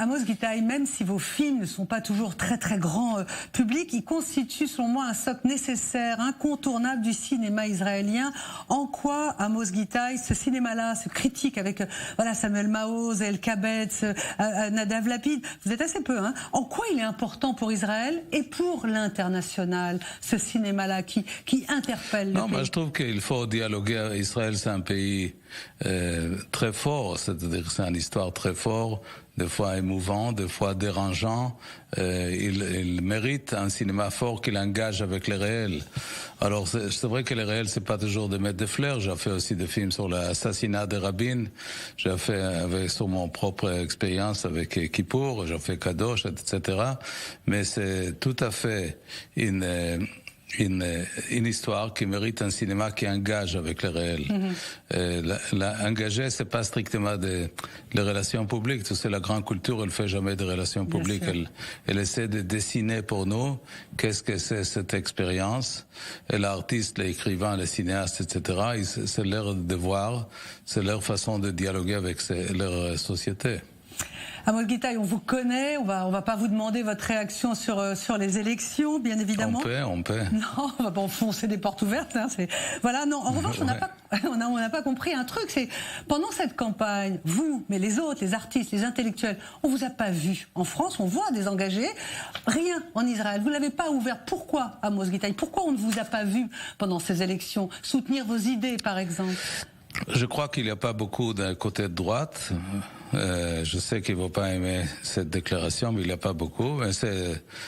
Amos Gitaï, même si vos films ne sont pas toujours très très grand public, ils constituent selon moi un socle nécessaire, incontournable du cinéma israélien. En quoi, Amos Gitaï, ce cinéma-là, ce critique avec voilà Samuel Maoz, El Kabetz, Nadav Lapid, vous êtes assez peu, hein. En quoi il est important pour Israël et pour l'international, ce cinéma-là qui interpelle le pays? Moi je trouve qu'il faut dialoguer. Israël, c'est un pays très fort, c'est-à-dire c'est une histoire très forte, des fois émouvant, des fois dérangeant. Il mérite un cinéma fort qui l'engage avec le réel. Alors c'est vrai que le réel, c'est pas toujours de mettre des fleurs. J'ai fait aussi des films sur l'assassinat de Rabin. J'ai fait sur mon propre expérience avec Kippour. J'ai fait Kadosh, etc. Mais c'est tout à fait une histoire qui mérite un cinéma qui engage avec le réel. Engager, c'est pas strictement les relations publiques. Tu sais, la grande culture, elle fait jamais de relations publiques. Elle essaie de dessiner pour nous qu'est-ce que c'est cette expérience. Et l'artiste, l'écrivain, les cinéastes, etc., c'est leur devoir, c'est leur façon de dialoguer avec leur société. Amos Gitaï, on vous connaît, on va pas vous demander votre réaction sur les élections, bien évidemment. On peut. Non, on va pas enfoncer des portes ouvertes. Hein, voilà, non. En revanche, on n'a pas compris un truc. C'est pendant cette campagne, vous, mais les autres, les artistes, les intellectuels, on vous a pas vu. En France, on voit des engagés. Rien en Israël. Vous l'avez pas ouvert. Pourquoi, Amos Gitaï? Pourquoi on ne vous a pas vu pendant ces élections soutenir vos idées, par exemple? Je crois qu'il n'y a pas beaucoup d'un côté de droite. Je sais qu'il ne va pas aimer cette déclaration, mais il n'y a pas beaucoup. Mais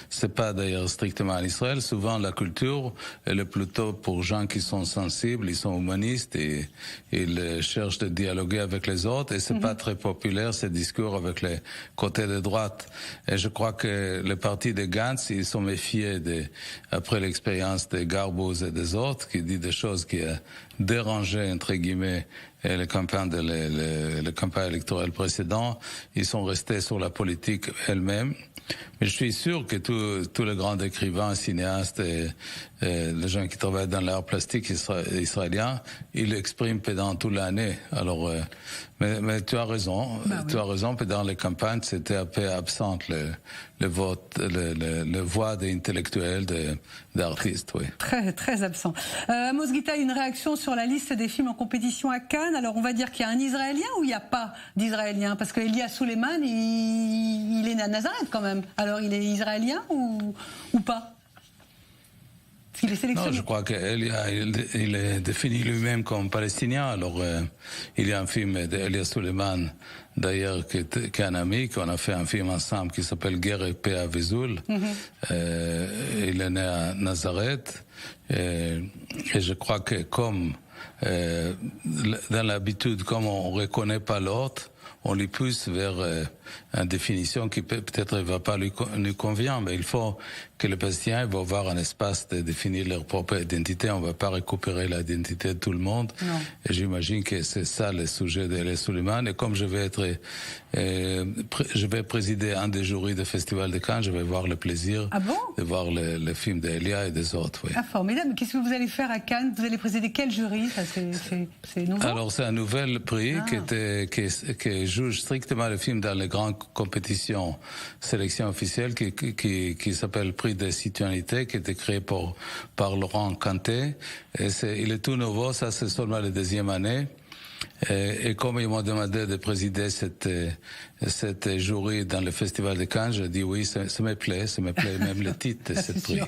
c'est pas d'ailleurs strictement en Israël. Souvent, la culture, elle est plutôt pour gens qui sont sensibles, ils sont humanistes et ils cherchent de dialoguer avec les autres. Et c'est pas très populaire, ces discours avec les côtés de droite. Et je crois que les partis de Gantz, ils sont méfiés après l'expérience de Garbuz et des autres, qui dit des choses qui a dérangé, entre guillemets, les campagnes électorales précédentes. Ils sont restés sur la politique elle-même. Mais je suis sûr que tous les grands écrivains, cinéastes et les gens qui travaillent dans l'art plastique israélien, ils l'expriment pendant toute l'année. Alors, mais tu as raison. Tu as raison. Pendant les campagnes, c'était un peu absent le vote, le voix des intellectuels, d'artistes, oui. Très, très absent. Amos Gitaï, une réaction sur la liste des films en compétition à Cannes. Alors, on va dire qu'il y a un Israélien ou il n'y a pas d'Israélien? Parce que Elia Suleiman, il est né à Nazareth quand même. Alors, il est israélien ou pas? Il est sélectionné. Non, je crois qu'Elia, il est défini lui-même comme palestinien. Alors, il y a un film d'Elia Suleiman, d'ailleurs, qui est un ami, qu'on a fait un film ensemble qui s'appelle Guerre et paix à Vesoul. Il est né à Nazareth. Et je crois que comme, dans l'habitude, comme on ne reconnaît pas l'autre, on lui pousse vers une définition qui peut-être ne va pas lui convient, mais il faut que les Palestiniens vont avoir un espace de définir leur propre identité. On ne va pas récupérer l'identité de tout le monde. Non. Et j'imagine que c'est ça le sujet d'Elia Suleiman. Et comme je vais présider un des jurys du Festival de Cannes, je vais avoir le plaisir de voir le film d'Elia et des autres. Oui. Ah, formidable. Qu'est-ce que vous allez faire à Cannes? Vous allez présider quel jury? C'est nouveau? Alors, c'est un nouvel prix qui juge strictement le film dans les grandes compétitions, sélection officielle, qui s'appelle Prix de citoyenneté, qui a été créé par Laurent Kanté. Et il est tout nouveau, ça c'est seulement la deuxième année. Et comme ils m'ont demandé de présider cette jury dans le Festival de Cannes, j'ai dit oui, ça me plaît même le titre de ce prix.